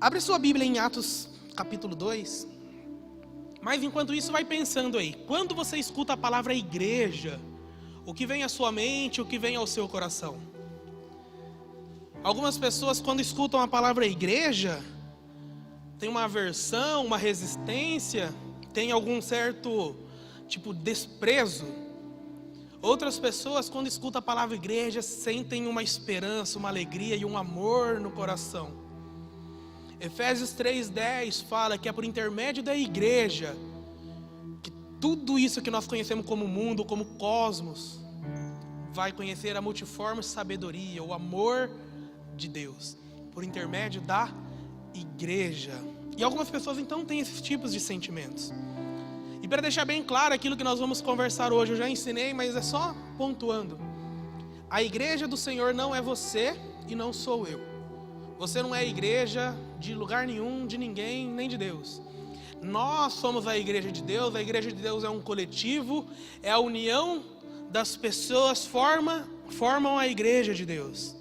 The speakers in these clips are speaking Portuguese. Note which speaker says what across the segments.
Speaker 1: Abre sua Bíblia em Atos capítulo 2. Mas enquanto isso, vai pensando aí. Quando você escuta a palavra igreja, o que vem à sua mente, o que vem ao seu coração? Algumas pessoas, quando escutam a palavra igreja, tem uma aversão, uma resistência, tem algum certo desprezo. Outras pessoas, quando escutam a palavra igreja, sentem uma esperança, uma alegria e um amor no coração. Efésios 3:10 fala que é por intermédio da igreja que tudo isso que nós conhecemos como mundo, como cosmos, vai conhecer a multiforme sabedoria, o amor de Deus, por intermédio da igreja. E algumas pessoas então têm esses tipos de sentimentos. E para deixar bem claro aquilo que nós vamos conversar hoje, eu já ensinei, mas é só pontuando. A igreja do Senhor não é você e não sou eu. Você não é igreja de lugar nenhum, de ninguém, nem de Deus. Nós somos a igreja de Deus. A igreja de Deus é um coletivo, é a união das pessoas formam a igreja de Deus.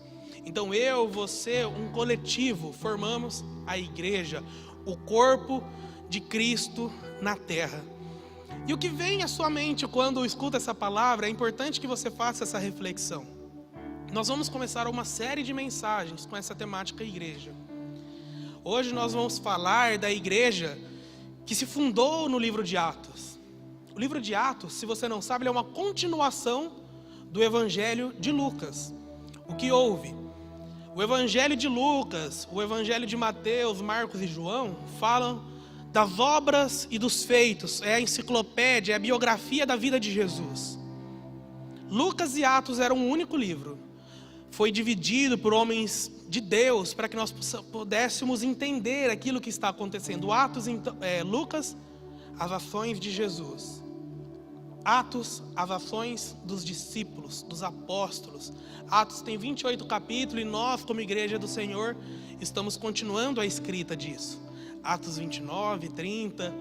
Speaker 1: Então eu, você, um coletivo, formamos a igreja, o corpo de Cristo na terra. E o que vem à sua mente quando escuta essa palavra, é importante que você faça essa reflexão. Nós vamos começar uma série de mensagens com essa temática igreja. Hoje nós vamos falar da igreja que se fundou no livro de Atos. O livro de Atos, se você não sabe, ele é uma continuação do Evangelho de Lucas. O que houve? O Evangelho de Lucas, o Evangelho de Mateus, Marcos e João falam das obras e dos feitos. É a enciclopédia, é a biografia da vida de Jesus. Lucas e Atos eram um único livro. Foi dividido por homens de Deus para que nós pudéssemos entender aquilo que está acontecendo. Atos, Lucas, as ações de Jesus. Atos, as ações dos discípulos, dos apóstolos. Atos tem 28 capítulos e nós, como igreja do Senhor, estamos continuando a escrita disso. Atos 29, 30.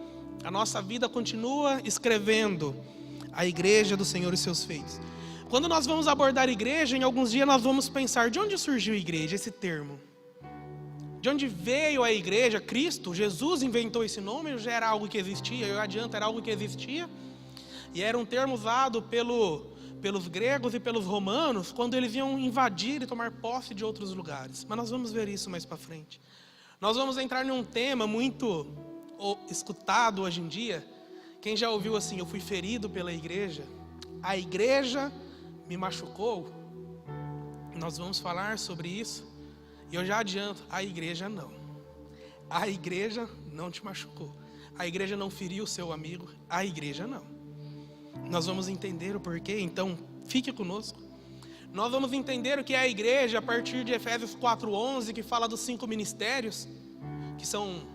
Speaker 1: A nossa vida continua escrevendo a igreja do Senhor e seus feitos. Quando nós vamos abordar igreja, em alguns dias nós vamos pensar, de onde surgiu igreja, esse termo? De onde veio a igreja? Cristo, Jesus inventou esse nome, já era algo que existia, eu adianto, era algo que existia. E era um termo usado pelos gregos e pelos romanos, quando eles iam invadir e tomar posse de outros lugares. Mas nós vamos ver isso mais para frente. Nós vamos entrar em um tema muito escutado hoje em dia. Quem já ouviu assim, eu fui ferido pela igreja, a igreja me machucou. Nós vamos falar sobre isso. E eu já adianto, a igreja não. A igreja não te machucou. A igreja não feriu o seu amigo. A igreja não. Nós vamos entender o porquê, então fique conosco. Nós vamos entender o que é a igreja a partir de Efésios 4:11, que fala dos 5 ministérios, que são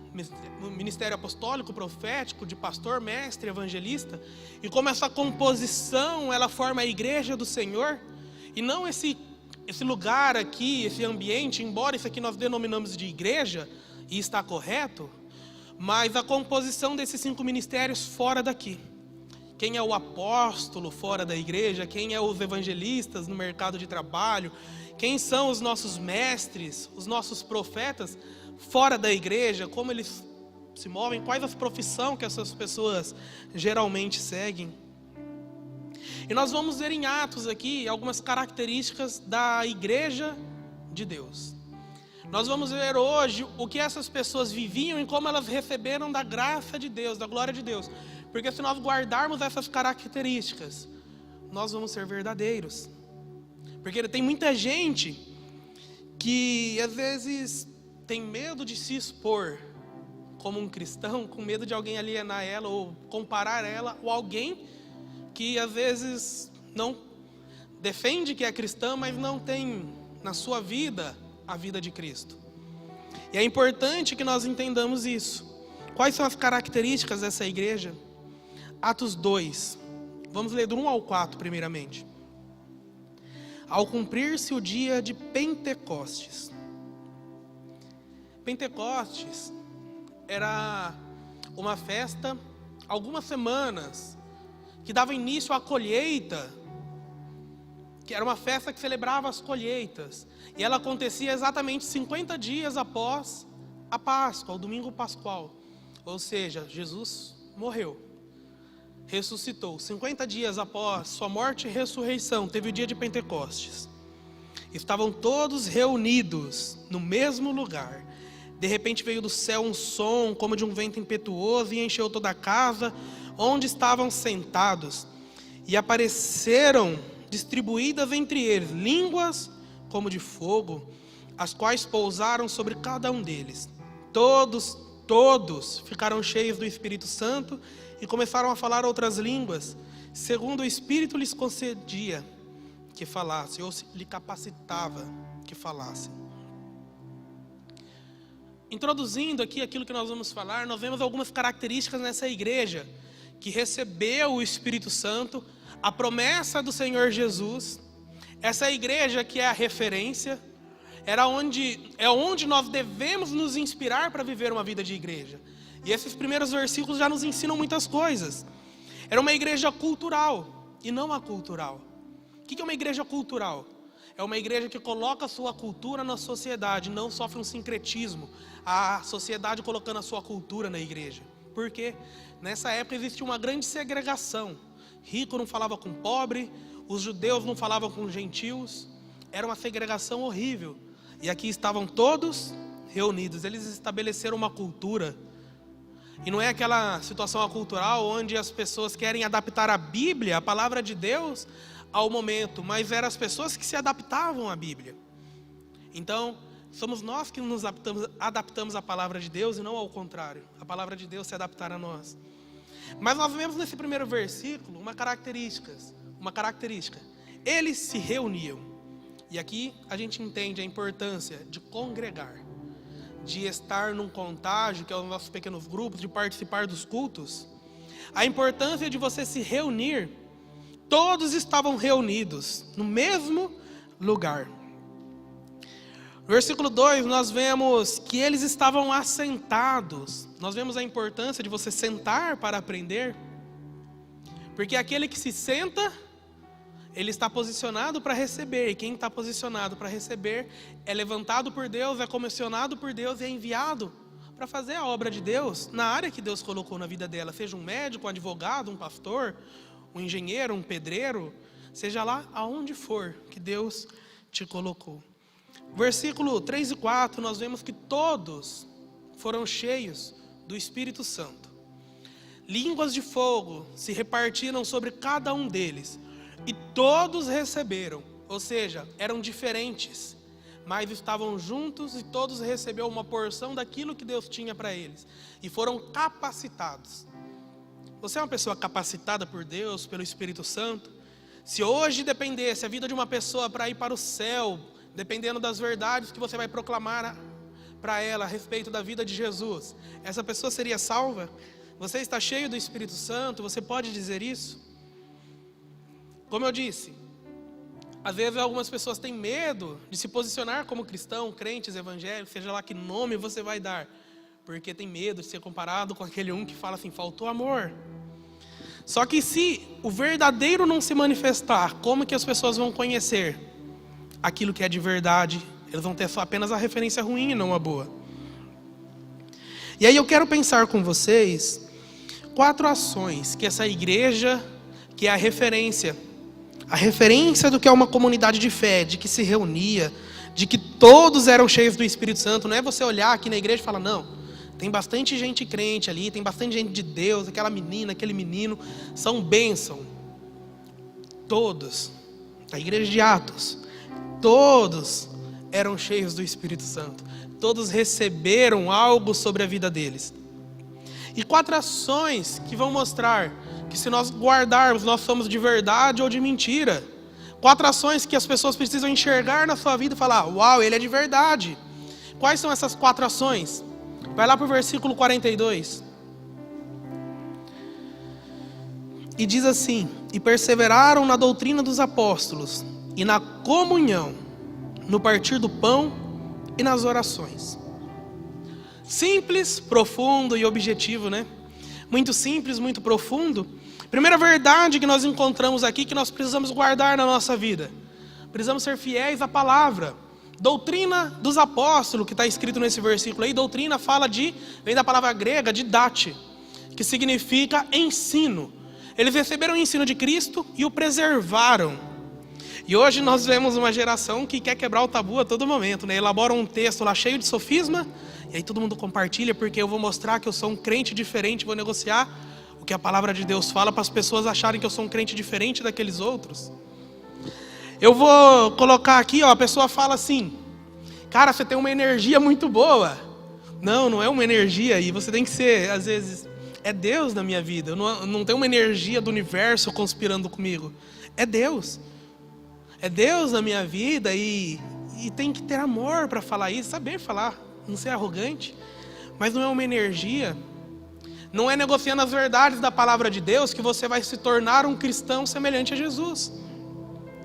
Speaker 1: o ministério apostólico, profético, de pastor, mestre, evangelista, e como essa composição, ela forma a igreja do Senhor, e não esse lugar aqui, esse ambiente, embora isso aqui nós denominamos de igreja, e está correto, mas a composição desses 5 ministérios fora daqui. Quem é o apóstolo fora da igreja, quem é os evangelistas no mercado de trabalho, quem são os nossos mestres, os nossos profetas, fora da igreja, como eles se movem, quais as profissões que essas pessoas geralmente seguem. E nós vamos ver em Atos aqui algumas características da igreja de Deus. Nós vamos ver hoje o que essas pessoas viviam e como elas receberam da graça de Deus, da glória de Deus. Porque se nós guardarmos essas características, nós vamos ser verdadeiros. Porque tem muita gente que às vezes tem medo de se expor como um cristão, com medo de alguém alienar ela ou comparar ela ou alguém que às vezes não defende que é cristã, mas não tem na sua vida a vida de Cristo. E é importante que nós entendamos isso. Quais são as características dessa igreja? Atos 2, vamos ler do 1 ao 4 primeiramente. Ao cumprir-se o dia de Pentecostes. Pentecostes era uma festa, algumas semanas, que dava início à colheita, que era uma festa que celebrava as colheitas. E ela acontecia exatamente 50 dias após a Páscoa, o domingo pascual. Ou seja, Jesus morreu, ressuscitou. 50 dias após sua morte e ressurreição, teve o dia de Pentecostes. Estavam todos reunidos no mesmo lugar. De repente veio do céu um som como de um vento impetuoso e encheu toda a casa onde estavam sentados. E apareceram distribuídas entre eles línguas como de fogo, as quais pousaram sobre cada um deles. Todos ficaram cheios do Espírito Santo e começaram a falar outras línguas, segundo o Espírito lhes concedia que falasse, ou lhe capacitava que falasse. Introduzindo aqui aquilo que nós vamos falar, nós vemos algumas características nessa igreja que recebeu o Espírito Santo, a promessa do Senhor Jesus. Essa igreja que é a referência, é onde nós devemos nos inspirar para viver uma vida de igreja. E esses primeiros versículos já nos ensinam muitas coisas. Era uma igreja cultural e não acultural. O que é uma igreja cultural? É uma igreja que coloca a sua cultura na sociedade, não sofre um sincretismo, a sociedade colocando a sua cultura na igreja. Por quê? Nessa época existia uma grande segregação. Rico não falava com pobre, os judeus não falavam com gentios. Era uma segregação horrível. E aqui estavam todos reunidos. Eles estabeleceram uma cultura. E não é aquela situação acultural onde as pessoas querem adaptar a Bíblia, a palavra de Deus, ao momento. Mas eram as pessoas que se adaptavam à Bíblia. Então, somos nós que nos adaptamos à palavra de Deus e não ao contrário. A palavra de Deus se adaptar a nós. Mas nós vemos nesse primeiro versículo uma característica. Eles se reuniam. E aqui a gente entende a importância de congregar, de estar num contágio, que é os nossos pequenos grupos, de participar dos cultos. A importância de você se reunir. Todos estavam reunidos no mesmo lugar. No versículo 2 nós vemos que eles estavam assentados. Nós vemos a importância de você sentar para aprender. Porque aquele que se senta, ele está posicionado para receber. E quem está posicionado para receber é levantado por Deus, é comissionado por Deus e é enviado para fazer a obra de Deus na área que Deus colocou na vida dela. Seja um médico, um advogado, um pastor, um engenheiro, um pedreiro, seja lá aonde for que Deus te colocou. Versículo 3 e 4, nós vemos que todos foram cheios do Espírito Santo. Línguas de fogo se repartiram sobre cada um deles, e todos receberam, ou seja, eram diferentes, mas estavam juntos e todos receberam uma porção daquilo que Deus tinha para eles, e foram capacitados. Você é uma pessoa capacitada por Deus, pelo Espírito Santo? Se hoje dependesse a vida de uma pessoa para ir para o céu, dependendo das verdades que você vai proclamar para ela a respeito da vida de Jesus, essa pessoa seria salva? Você está cheio do Espírito Santo? Você pode dizer isso? Como eu disse, às vezes algumas pessoas têm medo de se posicionar como cristão, crentes, evangélicos, seja lá que nome você vai dar, porque tem medo de ser comparado com aquele que fala assim, faltou amor. Só que se o verdadeiro não se manifestar, como que as pessoas vão conhecer aquilo que é de verdade? Eles vão ter só apenas a referência ruim e não a boa. E aí eu quero pensar com vocês 4 ações que essa igreja, que é a referência do que é uma comunidade de fé, de que se reunia, de que todos eram cheios do Espírito Santo. Não é você olhar aqui na igreja e falar, não, tem bastante gente crente ali, tem bastante gente de Deus, aquela menina, aquele menino, são bênção. Todos, a igreja de Atos, todos eram cheios do Espírito Santo. Todos receberam algo sobre a vida deles. E 4 ações que vão mostrar que se nós guardarmos, nós somos de verdade ou de mentira. 4 ações que as pessoas precisam enxergar na sua vida e falar, uau, ele é de verdade. Quais são essas 4 ações? Vai lá para o versículo 42. E diz assim, e perseveraram na doutrina dos apóstolos, e na comunhão, no partir do pão e nas orações. Simples, profundo e objetivo, né? Muito simples, muito profundo. Primeira verdade que nós encontramos aqui, que nós precisamos guardar na nossa vida. Precisamos ser fiéis à palavra. Doutrina dos apóstolos, que está escrito nesse versículo aí, doutrina vem da palavra grega, didate, que significa ensino. Eles receberam o ensino de Cristo e o preservaram. E hoje nós vemos uma geração que quer quebrar o tabu a todo momento, né? Elabora um texto lá cheio de sofisma, e aí todo mundo compartilha, porque eu vou mostrar que eu sou um crente diferente, vou negociar o que a palavra de Deus fala para as pessoas acharem que eu sou um crente diferente daqueles outros. Eu vou colocar aqui, ó, a pessoa fala assim: cara, você tem uma energia muito boa. Não, não é uma energia, e você tem que ser, às vezes, é Deus na minha vida. Eu não tenho uma energia do universo conspirando comigo. É Deus. É Deus na minha vida, e tem que ter amor para falar isso, saber falar, não ser arrogante. Mas não é uma energia. Não é negociando as verdades da palavra de Deus que você vai se tornar um cristão semelhante a Jesus.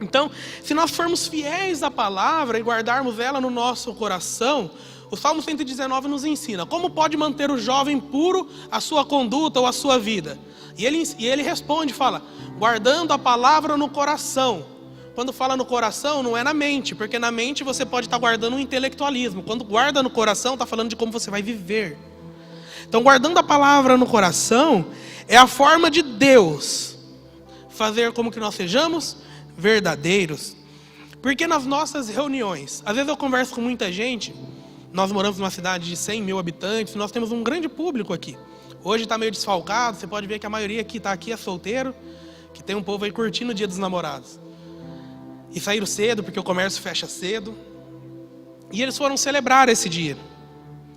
Speaker 1: Então, se nós formos fiéis à palavra e guardarmos ela no nosso coração, o Salmo 119 nos ensina como pode manter o jovem puro a sua conduta ou a sua vida. E ele responde, fala, guardando a palavra no coração. Quando fala no coração, não é na mente, porque na mente você pode estar guardando um intelectualismo. Quando guarda no coração, está falando de como você vai viver. Então, guardando a palavra no coração é a forma de Deus fazer como que nós sejamos verdadeiros. Porque nas nossas reuniões, às vezes eu converso com muita gente. Nós moramos numa cidade de 100 mil habitantes, nós temos um grande público aqui. Hoje está meio desfalcado, você pode ver que a maioria que está aqui é solteiro, que tem um povo aí curtindo o Dia dos Namorados. E saíram cedo, porque o comércio fecha cedo. E eles foram celebrar esse dia.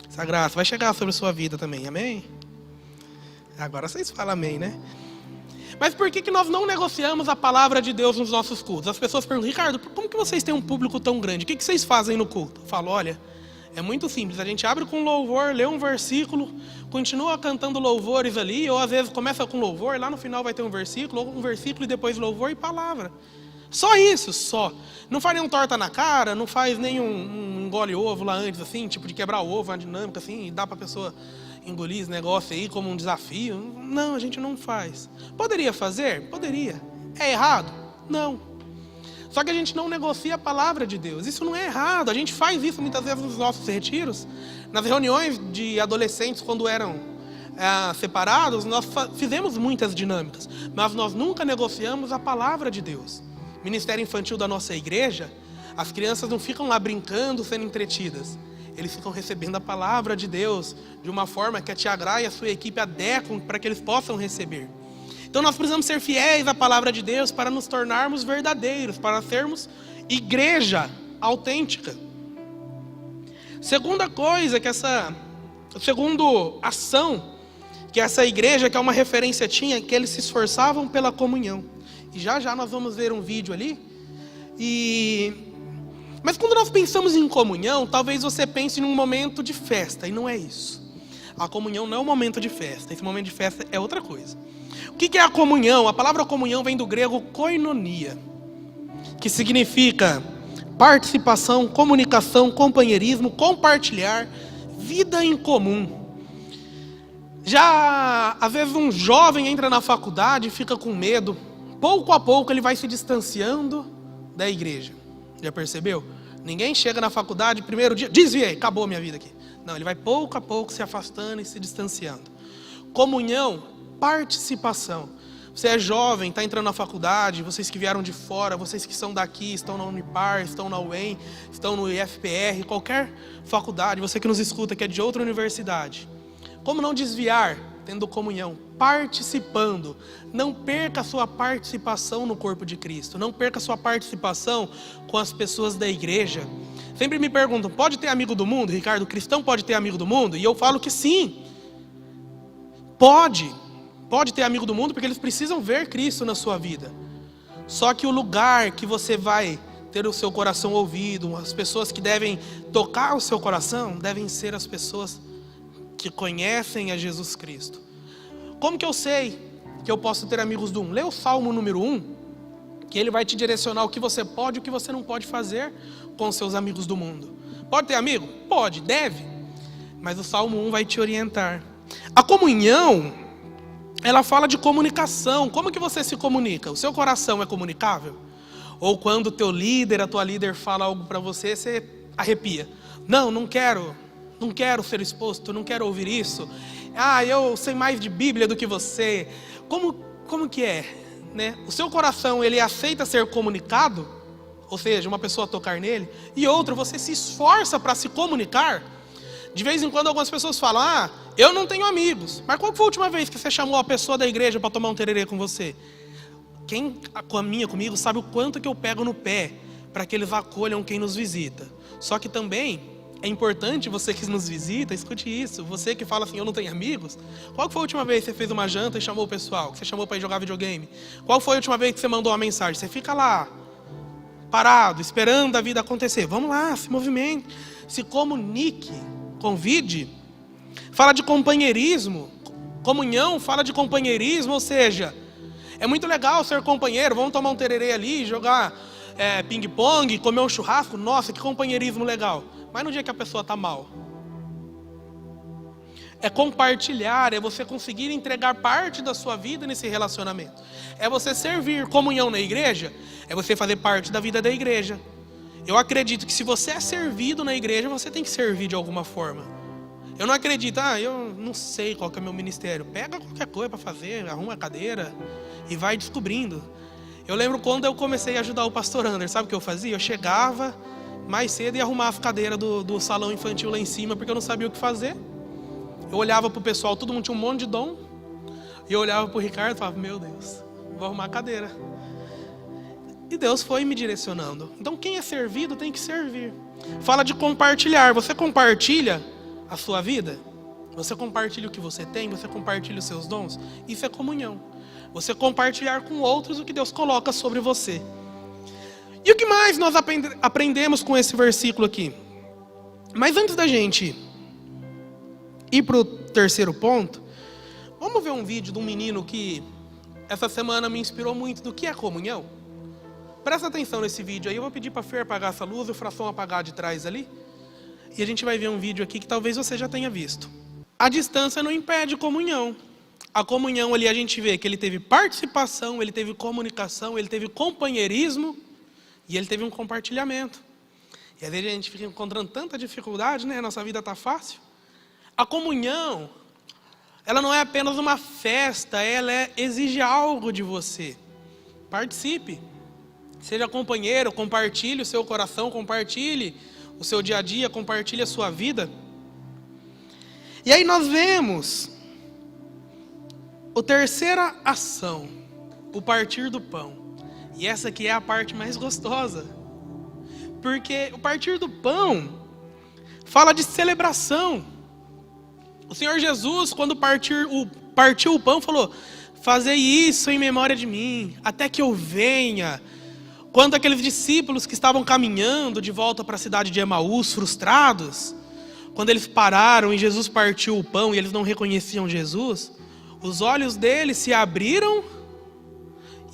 Speaker 1: Essa graça vai chegar sobre a sua vida também, amém? Agora vocês falam amém, né? Mas por que nós não negociamos a palavra de Deus nos nossos cultos? As pessoas perguntam, Ricardo, como que vocês têm um público tão grande? O que vocês fazem no culto? Eu falo, olha, é muito simples. A gente abre com louvor, lê um versículo, continua cantando louvores ali, ou às vezes começa com louvor, lá no final vai ter um versículo e depois louvor e palavra. Só isso, só. Não faz nenhum torta na cara, não faz nenhum engole ovo lá antes, assim, tipo de quebrar o ovo, uma dinâmica assim, e dá pra pessoa engolir esse negócio aí como um desafio. Não, a gente não faz. Poderia fazer? Poderia. É errado? Não. Só que a gente não negocia a palavra de Deus. Isso não é errado. A gente faz isso muitas vezes nos nossos retiros. Nas reuniões de adolescentes, quando eram separados, nós fizemos muitas dinâmicas. Mas nós nunca negociamos a palavra de Deus. Ministério infantil da nossa igreja, as crianças não ficam lá brincando, sendo entretidas. Eles ficam recebendo a palavra de Deus de uma forma que a Tia Gra e a sua equipe adequam para que eles possam receber. Então nós precisamos ser fiéis à palavra de Deus para nos tornarmos verdadeiros, para sermos igreja autêntica. Segunda coisa segunda ação que essa igreja, que é uma referência, tinha, que eles se esforçavam pela comunhão. E já nós vamos ver um vídeo ali. Mas quando nós pensamos em comunhão, talvez você pense num momento de festa, e não é isso. A comunhão não é um momento de festa, esse momento de festa é outra coisa. O que é a comunhão? A palavra comunhão vem do grego koinonia, que significa participação, comunicação, companheirismo, compartilhar, vida em comum. Já, às vezes, um jovem entra na faculdade e fica com medo. Pouco a pouco ele vai se distanciando da igreja. Já percebeu? Ninguém chega na faculdade, primeiro dia, desviei, acabou minha vida aqui. Não, ele vai pouco a pouco se afastando e se distanciando. Comunhão, participação. Você é jovem, está entrando na faculdade, vocês que vieram de fora, vocês que são daqui, estão na Unipar, estão na UEM, estão no IFPR, qualquer faculdade, você que nos escuta, que é de outra universidade. Como não desviar? Tendo comunhão, participando. Não perca a sua participação no corpo de Cristo. Não perca a sua participação com as pessoas da igreja. Sempre me perguntam, pode ter amigo do mundo? Ricardo, o cristão pode ter amigo do mundo? E eu falo que sim. Pode ter amigo do mundo, porque eles precisam ver Cristo na sua vida. Só que o lugar que você vai ter o seu coração ouvido, as pessoas que devem tocar o seu coração, devem ser as pessoas que conhecem a Jesus Cristo. Como que eu sei que eu posso ter amigos do 1? Lê o Salmo número 1, que ele vai te direcionar o que você pode e o que você não pode fazer com os seus amigos do mundo. Pode ter amigo? Pode, deve. Mas o Salmo 1 vai te orientar. A comunhão, ela fala de comunicação. Como que você se comunica? O seu coração é comunicável? Ou quando o teu líder, a tua líder fala algo para você, você arrepia. Não quero ser exposto, não quero ouvir isso. Eu sei mais de Bíblia do que você. Como que é, né? O seu coração, ele aceita ser comunicado, ou seja, uma pessoa tocar nele, e outra, você se esforça para se comunicar. De vez em quando algumas pessoas falam, eu não tenho amigos. Mas qual foi a última vez que você chamou a pessoa da igreja para tomar um tererê com você? Quem caminha comigo sabe o quanto que eu pego no pé para que eles acolham quem nos visita. Só que também é importante você que nos visita, escute isso. Você que fala assim, eu não tenho amigos. Qual foi a última vez que você fez uma janta e chamou o pessoal? Que você chamou para ir jogar videogame? Qual foi a última vez que você mandou uma mensagem? Você fica lá, parado, esperando a vida acontecer. Vamos lá, se movimente, se comunique, convide. Fala de companheirismo. Comunhão fala de companheirismo, ou seja, é muito legal ser companheiro. Vamos tomar um tererê ali, jogar ping-pong, comer um churrasco. Nossa, que companheirismo legal. Mas no dia que a pessoa está mal, é compartilhar, é você conseguir entregar parte da sua vida nesse relacionamento. É você servir. Comunhão na igreja é você fazer parte da vida da igreja. Eu acredito que se você é servido na igreja, você tem que servir de alguma forma. Eu não acredito, eu não sei qual que é o meu ministério. Pega qualquer coisa para fazer, arruma a cadeira e vai descobrindo. Eu lembro quando eu comecei a ajudar o pastor Anderson, sabe o que eu fazia? Eu chegava mais cedo e arrumava a cadeira do salão infantil lá em cima, porque eu não sabia o que fazer. Eu olhava para o pessoal, todo mundo tinha um monte de dom. E eu olhava para o Ricardo e falava, meu Deus, vou arrumar a cadeira. E Deus foi me direcionando. Então quem é servido tem que servir. Fala de compartilhar. Você compartilha a sua vida? Você compartilha o que você tem? Você compartilha os seus dons? Isso é comunhão. Você compartilhar com outros o que Deus coloca sobre você. E o que mais nós aprendemos com esse versículo aqui? Mas antes da gente ir para o terceiro ponto, vamos ver um vídeo de um menino que essa semana me inspirou muito do que é comunhão. Presta atenção nesse vídeo aí. Eu vou pedir para a Fer apagar essa luz e o Fração apagar de trás ali. E a gente vai ver um vídeo aqui que talvez você já tenha visto. A distância não impede comunhão. A comunhão ali a gente vê que ele teve participação, ele teve comunicação, ele teve companheirismo e ele teve um compartilhamento. E às vezes a gente fica encontrando tanta dificuldade, né? Nossa vida está fácil. A comunhão, ela não é apenas uma festa, ela exige algo de você. Participe. Seja companheiro, compartilhe o seu coração, compartilhe o seu dia a dia, compartilhe a sua vida. E aí nós vemos a terceira ação, o partir do pão. E essa aqui é a parte mais gostosa. Porque o partir do pão fala de celebração. O Senhor Jesus, quando partiu o pão, falou, fazei isso em memória de mim, até que eu venha. Quando aqueles discípulos que estavam caminhando de volta para a cidade de Emaús, frustrados, quando eles pararam e Jesus partiu o pão e eles não reconheciam Jesus, os olhos deles se abriram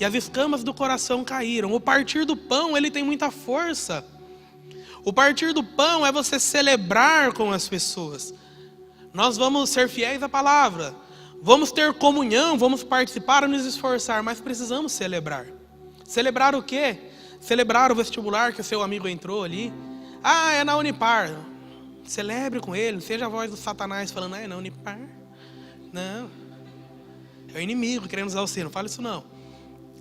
Speaker 1: e as escamas do coração caíram. O partir do pão, ele tem muita força. O partir do pão é você celebrar com as pessoas. Nós vamos ser fiéis à palavra, vamos ter comunhão, vamos participar, nos esforçar, mas precisamos celebrar. Celebrar o quê? Celebrar o vestibular que o seu amigo entrou ali. É na Unipar. Celebre com ele, seja a voz do Satanás falando, é na Unipar. Não. É o inimigo querendo usar você, não fala isso não.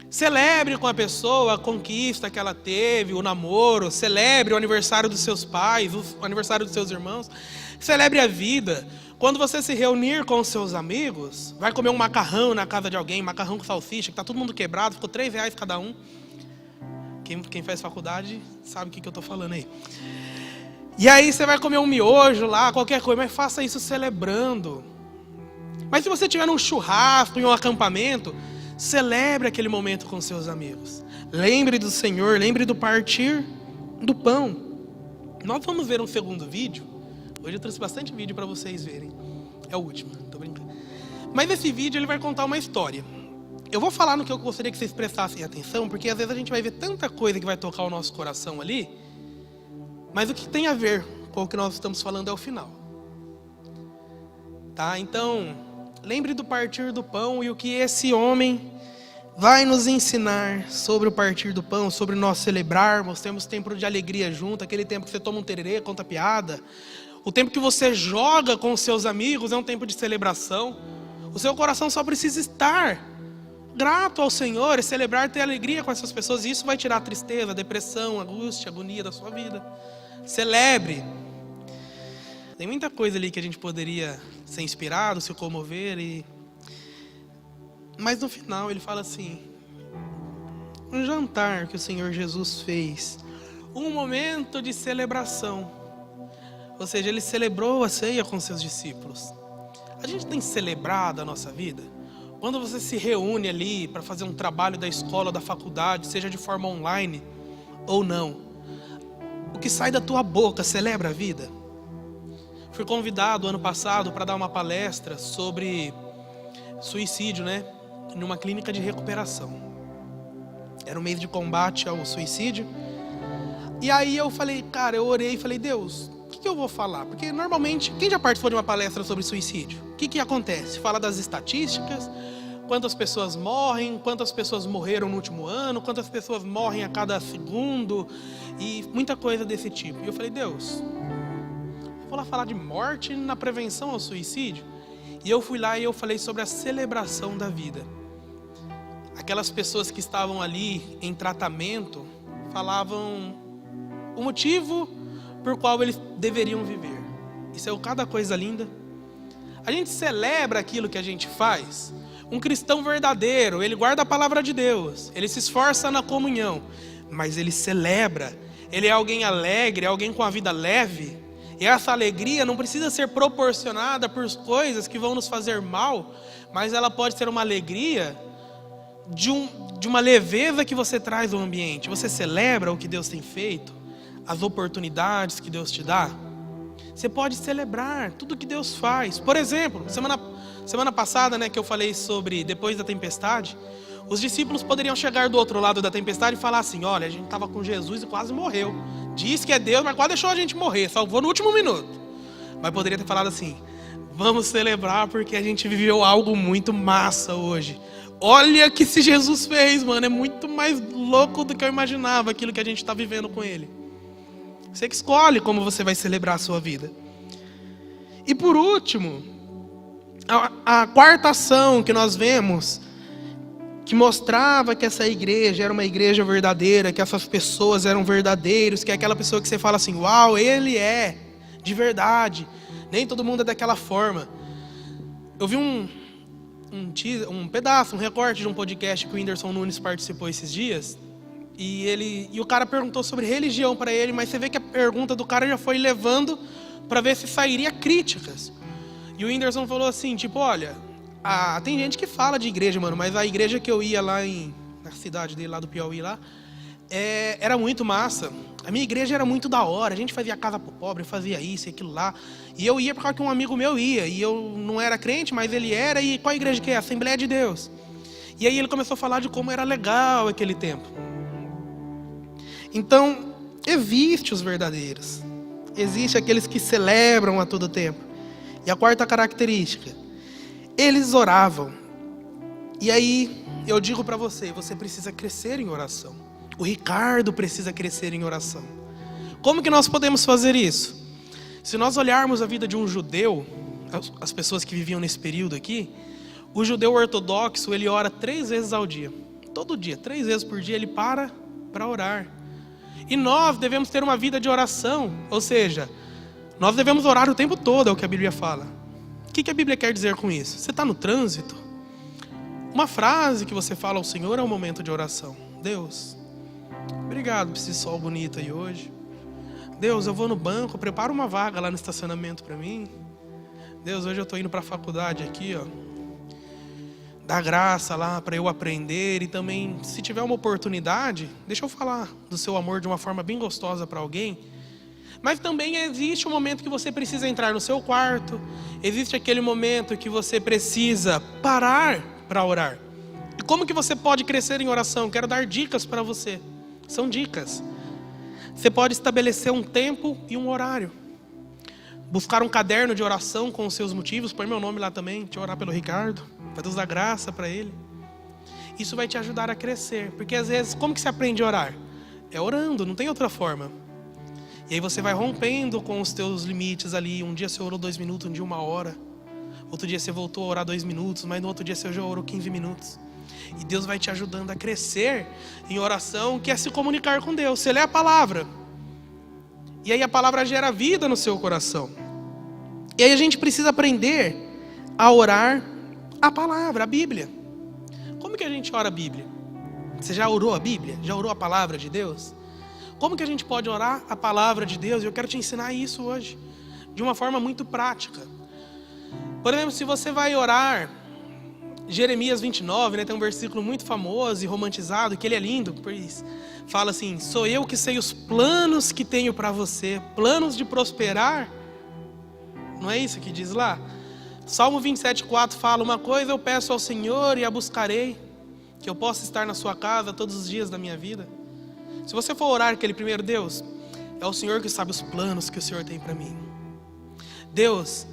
Speaker 1: Celebre com a pessoa a conquista que ela teve, o namoro. Celebre o aniversário dos seus pais, o aniversário dos seus irmãos. Celebre a vida. Quando você se reunir com os seus amigos, vai comer um macarrão na casa de alguém, macarrão com salsicha, que está todo mundo quebrado, ficou R$3 cada um. Quem faz faculdade sabe o que eu estou falando aí. E aí você vai comer um miojo lá, qualquer coisa, mas faça isso celebrando. Mas se você estiver num churrasco, em um acampamento, celebre aquele momento com seus amigos. Lembre do Senhor, lembre do partir do pão. Nós vamos ver um segundo vídeo. Hoje eu trouxe bastante vídeo para vocês verem. É o último, tô brincando. Mas esse vídeo ele vai contar uma história. Eu vou falar no que eu gostaria que vocês prestassem atenção, porque às vezes a gente vai ver tanta coisa que vai tocar o nosso coração ali, mas o que tem a ver com o que nós estamos falando é o final. Tá? Então, lembre do partir do pão e o que esse homem vai nos ensinar sobre o partir do pão, sobre nós celebrarmos, temos tempo de alegria junto, aquele tempo que você toma um tererê, conta piada. O tempo que você joga com os seus amigos é um tempo de celebração. O seu coração só precisa estar grato ao Senhor e celebrar, ter alegria com essas pessoas. E isso vai tirar a tristeza, a depressão, a angústia, a agonia da sua vida. Celebre. Tem muita coisa ali que a gente poderia ser inspirado, se comover. Mas no final ele fala assim: um jantar que o Senhor Jesus fez, um momento de celebração. Ou seja, ele celebrou a ceia com seus discípulos. A gente tem celebrado a nossa vida? Quando você se reúne ali para fazer um trabalho da escola, da faculdade, seja de forma online ou não, o que sai da tua boca celebra a vida? Fui convidado ano passado para dar uma palestra sobre suicídio, em uma clínica de recuperação. Era um mês de combate ao suicídio. E aí eu falei, eu orei e falei: Deus, o que eu vou falar? Porque normalmente, quem já participou de uma palestra sobre suicídio? O que acontece? Fala das estatísticas, quantas pessoas morrem, quantas pessoas morreram no último ano, quantas pessoas morrem a cada segundo, e muita coisa desse tipo. E eu falei: Deus, vou lá falar de morte na prevenção ao suicídio? E eu fui lá e eu falei sobre a celebração da vida. Aquelas pessoas que estavam ali em tratamento falavam o motivo por qual eles deveriam viver. Isso é cada coisa linda. A gente celebra aquilo que a gente faz. Um cristão verdadeiro, ele guarda a palavra de Deus, ele se esforça na comunhão, mas ele celebra. Ele é alguém alegre, é alguém com a vida leve. E essa alegria não precisa ser proporcionada por coisas que vão nos fazer mal, mas ela pode ser uma alegria de uma leveza que você traz ao ambiente. Você celebra o que Deus tem feito, as oportunidades que Deus te dá. Você pode celebrar tudo que Deus faz. Por exemplo, semana passada, que eu falei sobre depois da tempestade, os discípulos poderiam chegar do outro lado da tempestade e falar assim: olha, a gente estava com Jesus e quase morreu. Diz que é Deus, mas quase deixou a gente morrer, salvou no último minuto. Mas poderia ter falado assim: vamos celebrar porque a gente viveu algo muito massa hoje. Olha que se Jesus fez, mano, é muito mais louco do que eu imaginava aquilo que a gente está vivendo com Ele. Você que escolhe como você vai celebrar a sua vida. E por último, a quarta ação que nós vemos, que mostrava que essa igreja era uma igreja verdadeira, que essas pessoas eram verdadeiros, que é aquela pessoa que você fala assim: uau, ele é de verdade. Nem todo mundo é daquela forma. Eu vi um pedaço, um recorte de um podcast que o Whindersson Nunes participou esses dias. E o cara perguntou sobre religião para ele, mas você vê que a pergunta do cara já foi levando para ver se sairia críticas. E o Whindersson falou assim, tipo: olha, tem gente que fala de igreja, mano, mas a igreja que eu ia lá na cidade dele, lá do Piauí, era muito massa. A minha igreja era muito da hora, a gente fazia casa pro pobre, fazia isso e aquilo lá. E eu ia por causa que um amigo meu ia, e eu não era crente, mas ele era. E qual igreja que é? Assembleia de Deus. E aí ele começou a falar de como era legal aquele tempo. Então, existe os verdadeiros. Existe aqueles que celebram a todo tempo. E a quarta característica: eles oravam. E aí, eu digo para você precisa crescer em oração. O Ricardo precisa crescer em oração. Como que nós podemos fazer isso? Se nós olharmos a vida de um judeu, as pessoas que viviam nesse período aqui, o judeu ortodoxo, ele ora 3 vezes ao dia. Todo dia, 3 vezes por dia ele para orar. E nós devemos ter uma vida de oração. Ou seja, nós devemos orar o tempo todo, é o que a Bíblia fala. O que a Bíblia quer dizer com isso? Você está no trânsito? Uma frase que você fala ao Senhor é um momento de oração. Deus, obrigado por esse sol bonito aí hoje. Deus, eu vou no banco, prepara uma vaga lá no estacionamento para mim. Deus, hoje eu estou indo para a faculdade aqui, dá graça lá para eu aprender. E também, se tiver uma oportunidade, deixa eu falar do seu amor de uma forma bem gostosa para alguém. Mas também existe um momento que você precisa entrar no seu quarto. Existe aquele momento que você precisa parar para orar. E como que você pode crescer em oração? Quero dar dicas para você. São dicas. Você pode estabelecer um tempo e um horário. Buscar um caderno de oração com os seus motivos. Põe meu nome lá também. Deixa eu orar pelo Ricardo. Para Deus dar graça para ele. Isso vai te ajudar a crescer. Porque às vezes, como que se aprende a orar? É orando, não tem outra forma. E aí você vai rompendo com os teus limites ali. Um dia você orou 2 minutos, um dia 1 hora. Outro dia você voltou a orar 2 minutos, mas no outro dia você já orou 15 minutos. E Deus vai te ajudando a crescer em oração, que é se comunicar com Deus. Você lê a palavra. E aí a palavra gera vida no seu coração. E aí a gente precisa aprender a orar a palavra, a Bíblia. Como que a gente ora a Bíblia? Você já orou a Bíblia? Já orou a palavra de Deus? Como que a gente pode orar a palavra de Deus? Eu quero te ensinar isso hoje, de uma forma muito prática. Por exemplo, se você vai orar Jeremias 29, né, tem um versículo muito famoso e romantizado, que ele é lindo, pois fala assim: sou eu que sei os planos que tenho para você, planos de prosperar. Não é isso que diz lá? Salmo 27,4 fala: uma coisa eu peço ao Senhor e a buscarei, que eu possa estar na sua casa todos os dias da minha vida. Se você for orar aquele primeiro Deus, é o Senhor que sabe os planos que o Senhor tem para mim. Deus,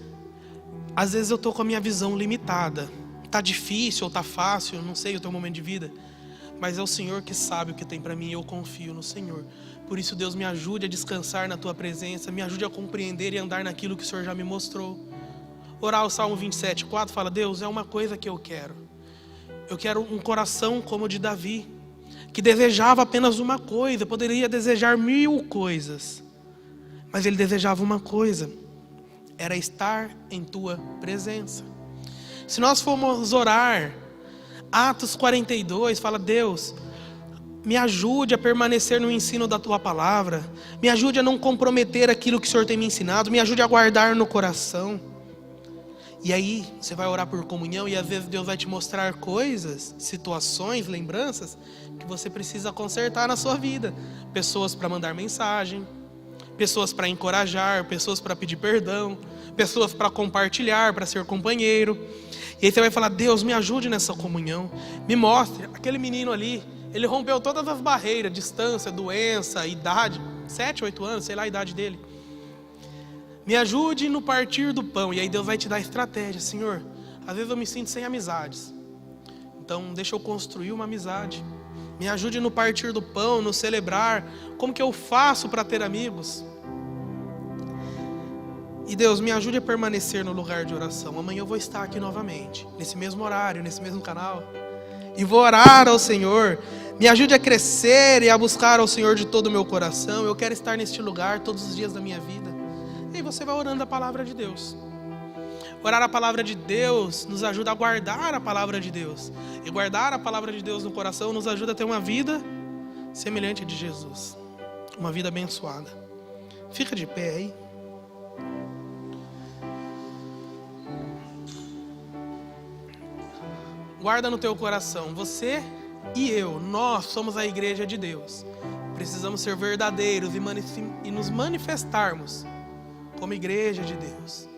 Speaker 1: às vezes eu estou com a minha visão limitada. Está difícil ou está fácil, não sei o teu momento de vida. Mas é o Senhor que sabe o que tem para mim e eu confio no Senhor. Por isso, Deus, me ajude a descansar na tua presença. Me ajude a compreender e andar naquilo que o Senhor já me mostrou. Orar o Salmo 27,4 fala: Deus, é uma coisa que eu quero. Eu quero um coração como o de Davi, que desejava apenas uma coisa. Poderia desejar 1000 coisas, mas ele desejava uma coisa: era estar em tua presença. Se nós formos orar, Atos 42 fala: Deus, me ajude a permanecer no ensino da tua palavra, me ajude a não comprometer aquilo que o Senhor tem me ensinado, me ajude a guardar no coração. E aí você vai orar por comunhão e às vezes Deus vai te mostrar coisas, situações, lembranças que você precisa consertar na sua vida. Pessoas para mandar mensagem, pessoas para encorajar, pessoas para pedir perdão, pessoas para compartilhar, para ser companheiro. E aí você vai falar: Deus, me ajude nessa comunhão, me mostre. Aquele menino ali, ele rompeu todas as barreiras, distância, doença, idade, 7, 8 anos, sei lá a idade dele. Me ajude no partir do pão. E aí Deus vai te dar estratégia. Senhor, às vezes eu me sinto sem amizades, então deixa eu construir uma amizade. Me ajude no partir do pão, no celebrar. Como que eu faço para ter amigos? E Deus, me ajude a permanecer no lugar de oração. Amanhã eu vou estar aqui novamente, nesse mesmo horário, nesse mesmo canal, e vou orar ao Senhor. Me ajude a crescer e a buscar ao Senhor de todo o meu coração. Eu quero estar neste lugar todos os dias da minha vida. E aí você vai orando a palavra de Deus. Orar a palavra de Deus nos ajuda a guardar a palavra de Deus. E guardar a palavra de Deus no coração nos ajuda a ter uma vida semelhante a de Jesus. Uma vida abençoada. Fica de pé aí. Guarda no teu coração, você e eu, nós somos a igreja de Deus. Precisamos ser verdadeiros e nos manifestarmos como igreja de Deus.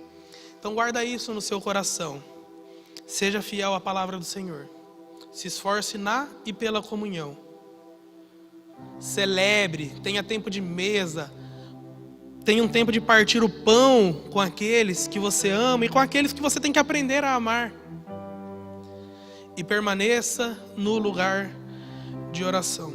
Speaker 1: Então guarda isso no seu coração. Seja fiel à palavra do Senhor. Se esforce na e pela comunhão. Celebre, tenha tempo de mesa. Tenha um tempo de partir o pão com aqueles que você ama e com aqueles que você tem que aprender a amar. E permaneça no lugar de oração.